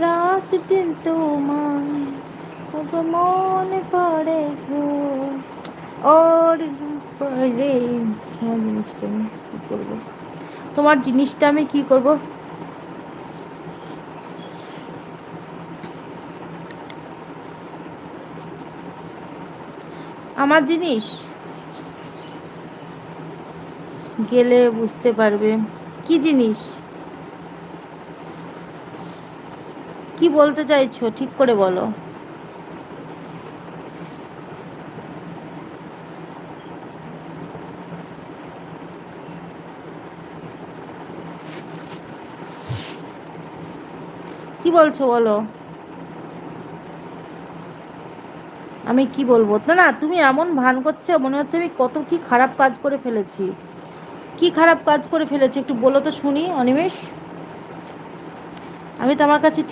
রাত দিন তোমায় ওগো মনে পড়ে গো ওর পরে। তোমার জিনিসটা আমি কি করবো? তোমার জিনিসটা আমি কি করব? আমার জিনিস গেলে বুঝতে পারবে। কি জিনিস? কি বলতে চাইছো ঠিক করে বলো। কি বলছো বলো। আমি কি বলবো? না না, তুমি এমন ভান করছো মনে হচ্ছে আমি কত কি খারাপ কাজ করে ফেলেছি। কি খারাপ কাজ করে ফেলেছি একটু বলো তো শুনি অনিমেষ। আমি তো আমার কাছে